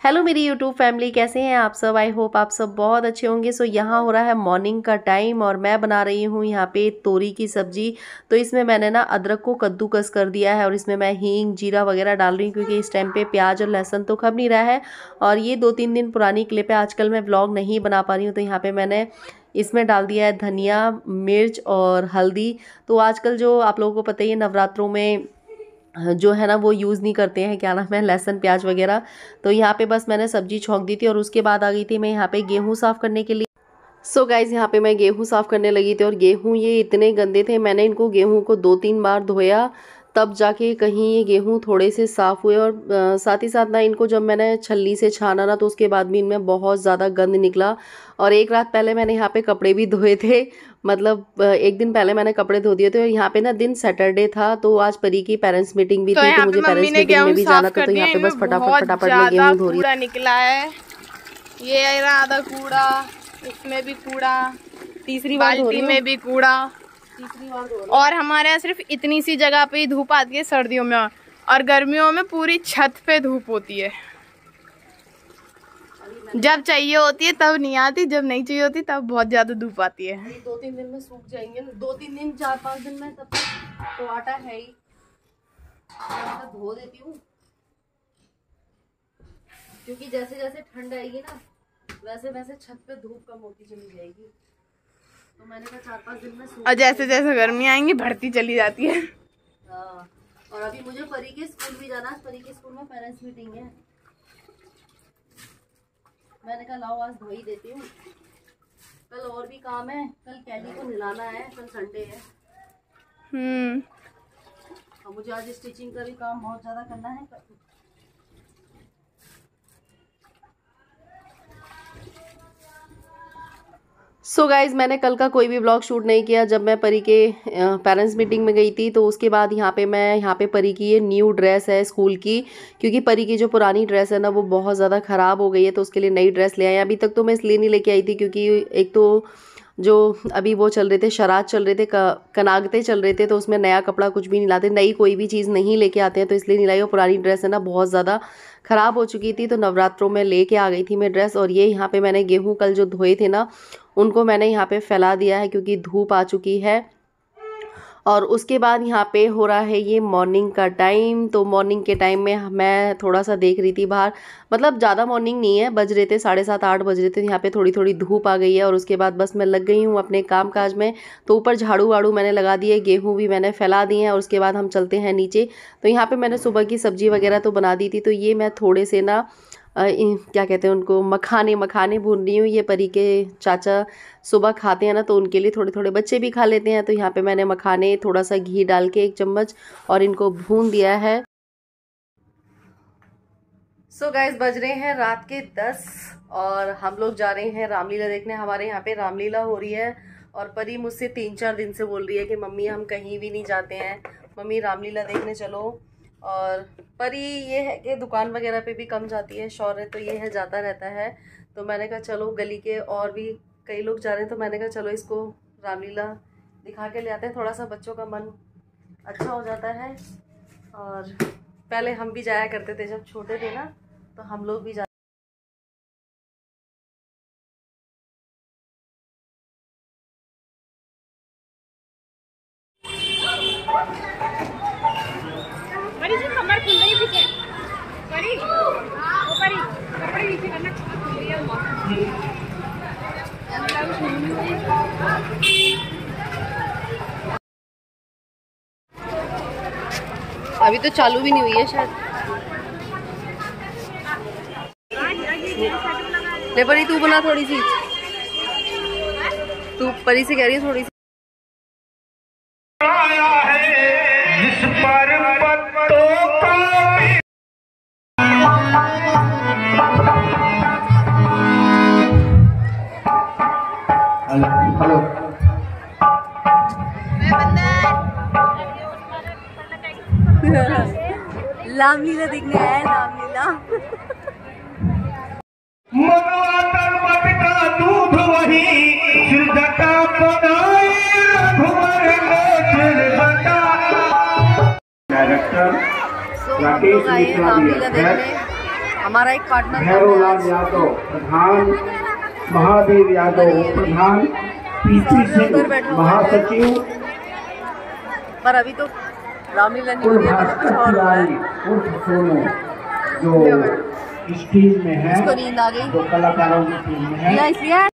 Hello मेरी YouTube family, कैसे हैं आप सब। आई होप आप सब बहुत अच्छे होंगे। सो यहाँ हो रहा है मॉर्निंग का टाइम और मैं बना रही हूँ यहाँ पे तोरी की सब्जी। तो इसमें मैंने ना अदरक को कद्दूकस कर दिया है और इसमें मैं हींग जीरा वगैरह डाल रही हूँ क्योंकि इस टाइम पे प्याज और लहसुन तो खब नहीं रहा है। और ये 2-3 दिन पुरानी क्लिप है, आजकल मैं व्लॉग नहीं बना पा रही हूँ। तो यहाँ पे मैंने इसमें डाल दिया है धनिया, मिर्च और हल्दी। तो आजकल जो आप लोगों को पता ही है, नवरात्रों में जो है ना वो यूज़ नहीं करते हैं, क्या नाम है, लहसुन प्याज वगैरह। तो यहाँ पे बस मैंने सब्जी छौंक दी थी और उसके बाद आ गई थी मैं यहाँ पे गेहूँ साफ़ करने के लिए। सो गाइज़, यहाँ पे मैं गेहूँ साफ़ करने लगी थी और गेहूँ ये इतने गंदे थे, मैंने इनको गेहूँ को 2-3 बार धोया तब जाके कहीं ये गेहूँ थोड़े से साफ़ हुए। और साथ ही साथ ना इनको जब मैंने छलनी से छाना ना तो उसके बाद भी इनमें बहुत ज़्यादा गंद निकला। और एक रात पहले मैंने यहाँ पे कपड़े भी धोए थे, मतलब एक दिन पहले मैंने कपड़े धो दिए थे। और यहाँ पे ना दिन सैटरडे था तो आज परी की पेरेंट्स मीटिंग भी थी, तो मुझे पेरेंट्स मीटिंग में भी जाना था। तो यहाँ पे बस फटाफट मैं गेहूँ धो रही हूँ। कूड़ा निकला है, ये रहा आधा कूड़ा, इसमें भी कूड़ा, तीसरी बाल्टी में भी कूड़ा। और हमारे यहाँ सिर्फ इतनी सी जगह पे ही धूप आती है सर्दियों में, और गर्मियों में पूरी छत पे धूप होती है। जब चाहिए होती है तब नहीं आती, जब नहीं चाहिए होती तब बहुत ज्यादा धूप आती है। 2-3 दिन में सूख जाएंगे, 2-3 दिन 4-5 दिन में, तब तक तो आटा है ही। तो धो देती हूँ क्योंकि जैसे जैसे ठंड आएगी ना वैसे वैसे छत पे धूप कम होती चली जाएगी। तो मैंने कहा 4-5 दिन में सूख, और जैसे जैसे गर्मी आएंगी बढ़ती चली जाती है। और अभी मुझे परी के स्कूल भी जाना है, परी के स्कूल में पेरेंट्स मीटिंग है। मैंने कहा लाओ आज धो ही देती हूँ, कल और भी काम है, कल कैली को नहलाना है, कल संडे है। और मुझे आज स्टिचिंग का भी काम बहुत ज्यादा करना है। सो गाइज़, मैंने कल का कोई भी व्लॉग शूट नहीं किया। जब मैं परी के पेरेंट्स मीटिंग में गई थी तो उसके बाद यहाँ पे परी की ये न्यू ड्रेस है स्कूल की, क्योंकि परी की जो पुरानी ड्रेस है ना वो बहुत ज़्यादा ख़राब हो गई है, तो उसके लिए नई ड्रेस ले आए। अभी तक तो मैं इसलिए नहीं लेके आई थी क्योंकि एक तो जो अभी वो चल रहे थे, शराध चल रहे थे, कनागते चल रहे थे, तो उसमें नया कपड़ा कुछ भी नहीं लाते, नई कोई भी चीज़ नहीं लेके आते हैं, तो इसलिए नहीं लाई। और पुरानी ड्रेस है ना बहुत ज़्यादा ख़राब हो चुकी थी, तो नवरात्रों में लेके आ गई थी मैं ड्रेस। और ये यहाँ पे मैंने गेहूँ कल जो धोए थे ना उनको मैंने यहाँ पे फैला दिया है क्योंकि धूप आ चुकी है। और उसके बाद यहाँ पे हो रहा है ये मॉर्निंग का टाइम। तो मॉर्निंग के टाइम में मैं थोड़ा सा देख रही थी बाहर, मतलब ज़्यादा मॉर्निंग नहीं है, बज रहे थे 7:30-8 बज रहे थे। यहाँ पे थोड़ी थोड़ी धूप आ गई है और उसके बाद बस मैं लग गई हूँ अपने काम काज में। तो ऊपर झाड़ू वाड़ू मैंने लगा दिए, गेहूँ भी मैंने फैला दिए हैं और उसके बाद हम चलते हैं नीचे। तो यहाँ पर मैंने सुबह की सब्जी वगैरह तो बना दी थी, तो ये मैं थोड़े से ना क्या कहते हैं उनको, मखाने भून रही हूँ। ये परी के चाचा सुबह खाते हैं ना तो उनके लिए थोड़े थोड़े बच्चे भी खा लेते हैं। तो यहाँ पे मैंने मखाने थोड़ा सा घी डाल के 1 चम्मच और इनको भून दिया है। सो गाइस, बज रहे हैं रात के 10 और हम लोग जा रहे हैं रामलीला देखने। हमारे यहाँ पे रामलीला हो रही है और परी मुझसे 3-4 दिन से बोल रही है कि मम्मी हम कहीं भी नहीं जाते हैं, मम्मी रामलीला देखने चलो। और परी ये है कि दुकान वगैरह पे भी कम जाती है, शौर्य तो ये है जाता रहता है। तो मैंने कहा चलो, गली के और भी कई लोग जा रहे हैं तो मैंने कहा चलो इसको रामलीला दिखा के ले आते हैं, थोड़ा सा बच्चों का मन अच्छा हो जाता है। और पहले हम भी जाया करते थे जब छोटे थे ना, तो हम लोग भी अभी तो चालू भी नहीं हुई है शायद। ले परी, तू बना थोड़ी सी, तू परी से कह रही है थोड़ी सी। हेलो, रामलीला देखने आए, रामलीला। मटका दूध वही सिरजटा बनाए रघुवर सिरजटा। डायरेक्टर राकेश मिश्रा, हमारा एक पार्टनर भैरवलाल यादव प्रधान, महादेव यादव प्रधान, पीसी सिंह महासचिव, पर अभी तो रामलीला नहीं हो रही है, कुछ और हो रहा है। सोनू जो इस टीम में है, इसको नींद आ गई, जो कलाकारों की टीम में है। इसलिए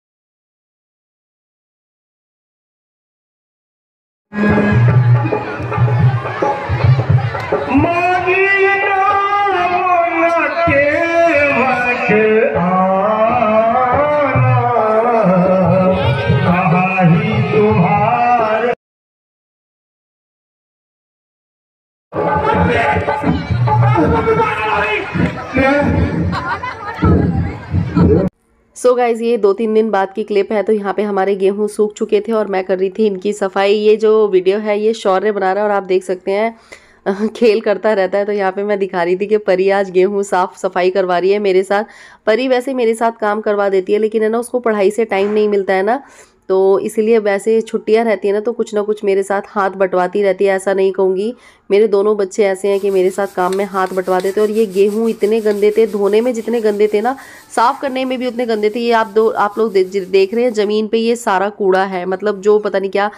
सो गाइज ये 2-3 दिन बाद की क्लिप है। तो यहाँ पे हमारे गेहूं सूख चुके थे और मैं कर रही थी इनकी सफाई। ये जो वीडियो है ये शौर्य बना रहा है और आप देख सकते हैं खेल करता रहता है। तो यहाँ पे मैं दिखा रही थी कि परी आज गेहूं साफ सफाई करवा रही है मेरे साथ। परी वैसे मेरे साथ काम करवा देती है, लेकिन है ना उसको पढ़ाई से टाइम नहीं मिलता है ना, तो इसीलिए वैसे छुट्टियां रहती है ना तो कुछ ना कुछ मेरे साथ हाथ बंटवाती रहती है। ऐसा नहीं कहूँगी, मेरे दोनों बच्चे ऐसे हैं कि मेरे साथ काम में हाथ बंटवा देते। और ये गेहूं इतने गंदे थे, धोने में जितने गंदे थे ना, साफ़ करने में भी उतने गंदे थे। ये आप लोग देख रहे हैं ज़मीन पे ये सारा कूड़ा है, मतलब जो पता नहीं क्या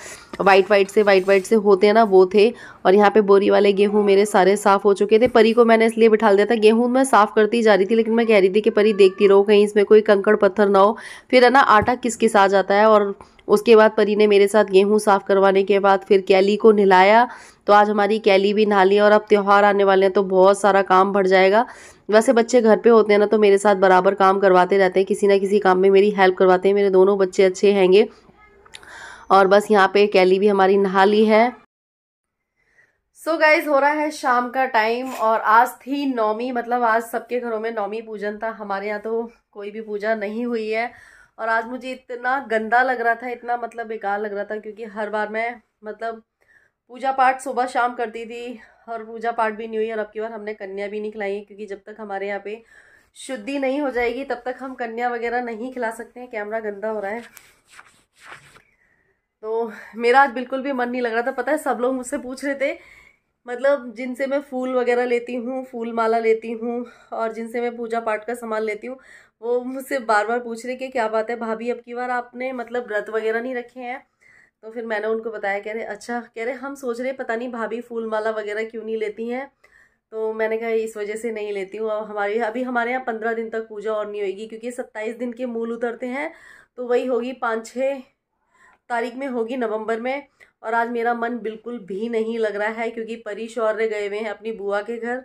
वाइट से होते हैं ना वो थे। और यहाँ पे बोरी वाले गेहूँ मेरे सारे साफ़ हो चुके थे। परी को मैंने इसलिए बिठा दिया था, गेहूँ मैं साफ़ करती जा रही थी, लेकिन मैं कह रही थी कि परी देखती रहो कहीं इसमें कोई कंकड़ पत्थर ना हो, फिर है ना आटा किस आ जाता है। और उसके बाद परी ने मेरे साथ गेहूं साफ़ करवाने के बाद फिर कैली को नहलाया। तो आज हमारी कैली भी नहा ली और अब त्यौहार आने वाले हैं तो बहुत सारा काम बढ़ जाएगा। वैसे बच्चे घर पे होते हैं ना तो मेरे साथ बराबर काम करवाते रहते हैं, किसी ना किसी काम में मेरी हेल्प करवाते हैं। मेरे दोनों बच्चे अच्छे हैंगे। और बस यहाँ पे कैली भी हमारी नहा ली है। सो गाइज हो रहा है शाम का टाइम और आज थी नौमी, मतलब आज सबके घरों में नौमी पूजन था। हमारे यहाँ तो कोई भी पूजा नहीं हुई है। और आज मुझे इतना गंदा लग रहा था, इतना मतलब बेकार लग रहा था, क्योंकि हर बार मैं मतलब पूजा पाठ सुबह शाम करती थी और पूजा पाठ भी नहीं हुई। और अब की बार हमने कन्या भी नहीं खिलाई, क्योंकि जब तक हमारे यहाँ पे शुद्धि नहीं हो जाएगी तब तक हम कन्या वगैरह नहीं खिला सकते हैं। कैमरा गंदा हो रहा है। तो मेरा आज बिल्कुल भी मन नहीं लग रहा था। पता है सब लोग मुझसे पूछ रहे थे, मतलब जिनसे मैं फूल वगैरह लेती हूँ, फूल माला लेती हूँ और जिनसे मैं पूजा पाठ का सामान लेती हूँ, वो मुझसे बार बार पूछ रहे कि क्या बात है भाभी अब की बार आपने मतलब व्रत वगैरह नहीं रखे हैं। तो फिर मैंने उनको बताया, कह रहे अच्छा, कह रहे हम सोच रहे पता नहीं भाभी फूल माला वगैरह क्यों नहीं लेती हैं। तो मैंने कहा इस वजह से नहीं लेती हूँ। अभी हमारे यहाँ 15 दिन तक पूजा और नहीं होगी, क्योंकि 27 दिन के मूल उतरते हैं, तो वही होगी 5-6 तारीख में होगी नवंबर में। और आज मेरा मन बिल्कुल भी नहीं लग रहा है, क्योंकि परी शौर्य गए हुए हैं अपनी बुआ के घर।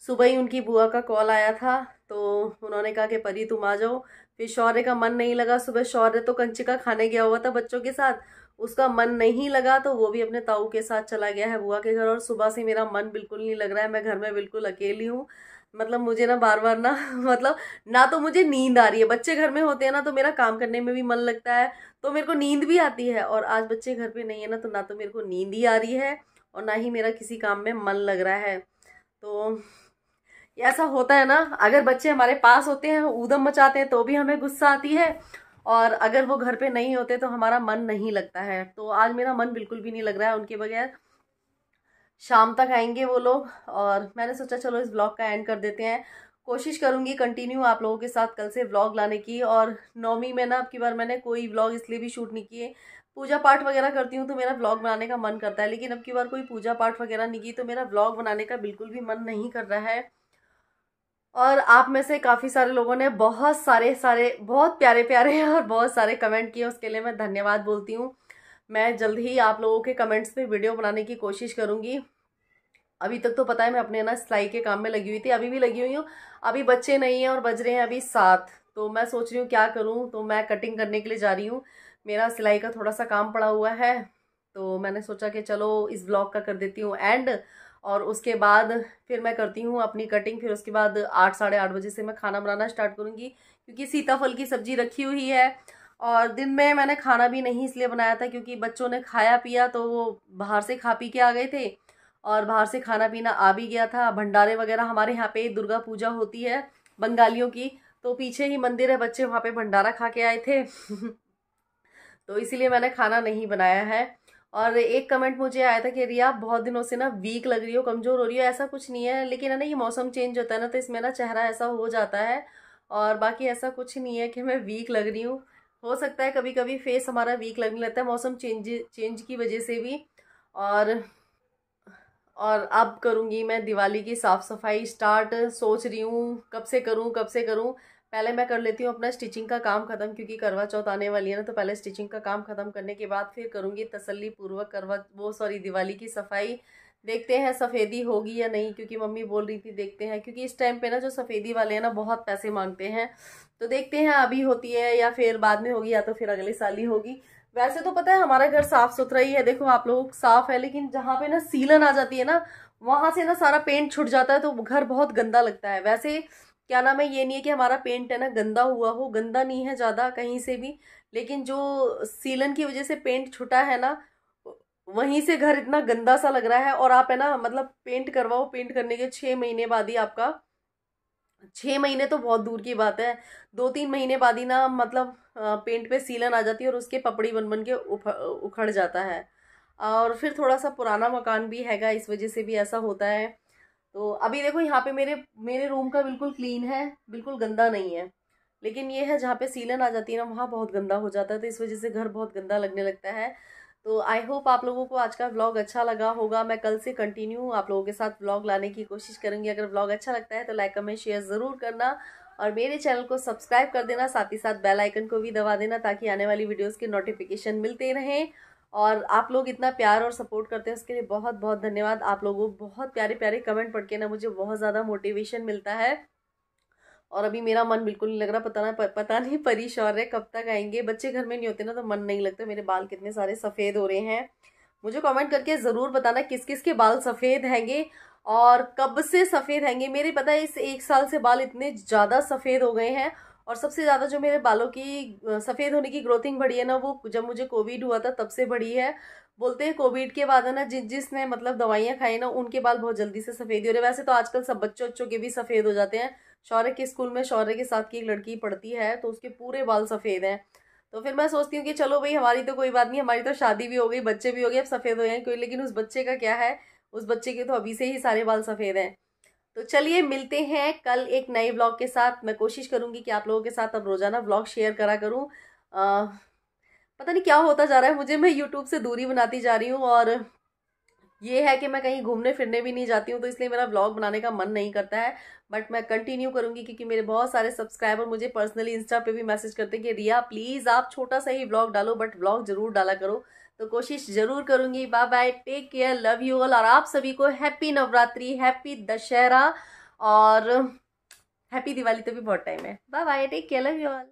सुबह ही उनकी बुआ का कॉल आया था, तो उन्होंने कहा कि परी तुम आ जाओ। फिर शौर्य का मन नहीं लगा। सुबह शौर्य तो कंचिका खाने गया हुआ था बच्चों के साथ, उसका मन नहीं लगा तो वो भी अपने ताऊ के साथ चला गया है बुआ के घर। और सुबह से मेरा मन बिल्कुल नहीं लग रहा है, मैं घर में बिल्कुल अकेली हूँ। मतलब मुझे ना बार बार ना मतलब ना तो मुझे नींद आ रही है, बच्चे घर में होते हैं ना तो मेरा काम करने में भी मन लगता है, तो मेरे को नींद भी आती है। और आज बच्चे घर पे नहीं है ना, तो ना तो मेरे को नींद ही आ रही है और ना ही मेरा किसी काम में मन लग रहा है। तो ऐसा होता है ना, अगर बच्चे हमारे पास होते हैं ऊधम मचाते हैं तो भी हमें गुस्सा आती है, और अगर वो घर पे नहीं होते तो हमारा मन नहीं लगता है। तो आज मेरा मन बिल्कुल भी नहीं लग रहा है उनके बगैर। शाम तक आएंगे वो लोग और मैंने सोचा चलो इस ब्लॉग का एंड कर देते हैं। कोशिश करूंगी कंटिन्यू आप लोगों के साथ कल से व्लॉग लाने की। और नौमी में ना अब की बार मैंने कोई व्लॉग इसलिए भी शूट नहीं किए, पूजा पाठ वगैरह करती हूँ तो मेरा व्लॉग बनाने का मन करता है, लेकिन अब की बार कोई पूजा पाठ वगैरह नहीं की तो मेरा व्लॉग बनाने का बिल्कुल भी मन नहीं कर रहा है। और आप में से काफ़ी सारे लोगों ने बहुत सारे बहुत प्यारे प्यारे और बहुत सारे कमेंट किए, उसके लिए मैं धन्यवाद बोलती हूँ। मैं जल्द ही आप लोगों के कमेंट्स पे वीडियो बनाने की कोशिश करूँगी। अभी तक तो पता है मैं अपने ना सिलाई के काम में लगी हुई थी, अभी भी लगी हुई हूँ। अभी बच्चे नहीं हैं और बज रहे हैं अभी 7, तो मैं सोच रही हूँ क्या करूँ, तो मैं कटिंग करने के लिए जा रही हूँ। मेरा सिलाई का थोड़ा सा काम पड़ा हुआ है, तो मैंने सोचा कि चलो इस ब्लॉग का कर देती हूँ एंड, और उसके बाद फिर मैं करती हूँ अपनी कटिंग। फिर उसके बाद 8 साढ़े 8 बजे से मैं खाना बनाना स्टार्ट करूँगी, क्योंकि सीताफल की सब्जी रखी हुई है। और दिन में मैंने खाना भी नहीं इसलिए बनाया था क्योंकि बच्चों ने खाया पिया, तो वो बाहर से खा पी के आ गए थे और बाहर से खाना पीना आ भी गया था। भंडारे वगैरह हमारे यहाँ पे दुर्गा पूजा होती है बंगालियों की, तो पीछे ही मंदिर है, बच्चे वहाँ पे भंडारा खा के आए थे तो इसीलिए मैंने खाना नहीं बनाया है। और एक कमेंट मुझे आया था कि रिया बहुत दिनों से ना वीक लग रही हो, कमज़ोर हो रही हो। ऐसा कुछ नहीं है, लेकिन है ना ये मौसम चेंज होता है ना, तो इसमें ना चेहरा ऐसा हो जाता है। और बाकी ऐसा कुछ नहीं है कि मैं वीक लग रही हूँ। हो सकता है कभी कभी फेस हमारा वीक लगने लगता है मौसम चेंज की वजह से भी। और और अब करूँगी मैं दिवाली की साफ़ सफाई स्टार्ट, सोच रही हूँ कब से करूँ कब से करूँ। पहले मैं कर लेती हूँ अपना स्टिचिंग का काम ख़त्म, क्योंकि करवा चौथ आने वाली है ना, तो पहले स्टिचिंग का काम ख़त्म करने के बाद फिर करूँगी तसल्ली पूर्वक दिवाली की सफाई। देखते हैं सफ़ेदी होगी या नहीं, क्योंकि मम्मी बोल रही थी देखते हैं, क्योंकि इस टाइम पे ना जो सफ़ेदी वाले हैं ना बहुत पैसे मांगते हैं। तो देखते हैं अभी होती है या फिर बाद में होगी, या तो फिर अगले साल ही होगी। वैसे तो पता है हमारा घर साफ सुथरा ही है, देखो आप लोग साफ है, लेकिन जहाँ पे ना सीलन आ जाती है ना, वहां से ना सारा पेंट छुट जाता है, तो घर बहुत गंदा लगता है। वैसे क्या नाम है, ये नहीं है कि हमारा पेंट है ना गंदा हुआ हो, गंदा नहीं है ज्यादा कहीं से भी, लेकिन जो सीलन की वजह से पेंट छुटा है ना, वहीं से घर इतना गंदा सा लग रहा है। और आप है ना मतलब पेंट करवाओ, पेंट करने के 6 महीने बाद ही आपका, 6 महीने तो बहुत दूर की बात है, 2-3 महीने बाद ही ना मतलब पेंट पे सीलन आ जाती है और उसके पपड़ी बन बन के उखड़ जाता है। और फिर थोड़ा सा पुराना मकान भी हैगा, इस वजह से भी ऐसा होता है। तो अभी देखो यहाँ पे मेरे मेरे रूम का बिल्कुल क्लीन है, बिल्कुल गंदा नहीं है, लेकिन ये है जहाँ पे सीलन आ जाती है ना, वहाँ बहुत गंदा हो जाता है, तो इस वजह से घर बहुत गंदा लगने लगता है। तो आई होप आप लोगों को आज का व्लॉग अच्छा लगा होगा। मैं कल से कंटिन्यू आप लोगों के साथ व्लॉग लाने की कोशिश करूंगी। अगर व्लॉग अच्छा लगता है तो लाइक कमेंट शेयर ज़रूर करना, और मेरे चैनल को सब्सक्राइब कर देना, साथ ही साथ बेल आइकन को भी दबा देना, ताकि आने वाली वीडियोस के नोटिफिकेशन मिलते रहें। और आप लोग इतना प्यार और सपोर्ट करते हैं उसके लिए बहुत बहुत धन्यवाद। आप लोगों बहुत प्यारे प्यारे कमेंट पढ़ के ना मुझे बहुत ज़्यादा मोटिवेशन मिलता है। और अभी मेरा मन बिल्कुल नहीं लग रहा, पता नहीं परी शौर्य कब तक आएंगे। बच्चे घर में नहीं होते ना तो मन नहीं लगता। मेरे बाल कितने सारे सफ़ेद हो रहे हैं, मुझे कमेंट करके ज़रूर बताना किस किस के बाल सफ़ेद हैंगे और कब से सफ़ेद हैंगे। मेरे पता है इस 1 साल से बाल इतने ज़्यादा सफ़ेद हो गए हैं, और सबसे ज़्यादा जो मेरे बालों की सफ़ेद होने की ग्रोथिंग बढ़ी है ना, वो जब मुझे कोविड हुआ था तब से बढ़ी है। बोलते हैं कोविड के बाद है ना जिसने मतलब दवाइयाँ खाई ना, उनके बाल बहुत जल्दी से सफ़ेद हो रहे। वैसे तो आजकल सब बच्चों के भी सफ़ेद हो जाते हैं। शौर्य के स्कूल में शौर्य के साथ की एक लड़की पढ़ती है, तो उसके पूरे बाल सफ़ेद हैं। तो फिर मैं सोचती हूँ कि चलो भाई हमारी तो कोई बात नहीं, हमारी तो शादी भी हो गई, बच्चे भी हो गए, अब सफ़ेद हो गए कोई, लेकिन उस बच्चे का क्या है, उस बच्चे के तो अभी से ही सारे बाल सफ़ेद हैं। तो चलिए मिलते हैं कल एक नए व्लॉग के साथ। मैं कोशिश करूंगी कि आप लोगों के साथ अब रोजाना व्लॉग शेयर करा करूं। पता नहीं क्या होता जा रहा है मुझे, मैं यूट्यूब से दूरी बनाती जा रही हूँ, और ये है कि मैं कहीं घूमने फिरने भी नहीं जाती हूँ, तो इसलिए मेरा व्लॉग बनाने का मन नहीं करता है। बट मैं कंटिन्यू करूंगी, क्योंकि मेरे बहुत सारे सब्सक्राइबर मुझे पर्सनली इंस्टा पे भी मैसेज करते हैं कि रिया प्लीज़ आप छोटा सा ही व्लॉग डालो, बट व्लॉग जरूर डाला करो। तो कोशिश जरूर करूंगी। Bye bye, take care, love you all, और आप सभी को हैप्पी नवरात्रि, हैप्पी दशहरा, और हैप्पी दिवाली तो भी बहुत टाइम है। Bye bye, take care, love you all.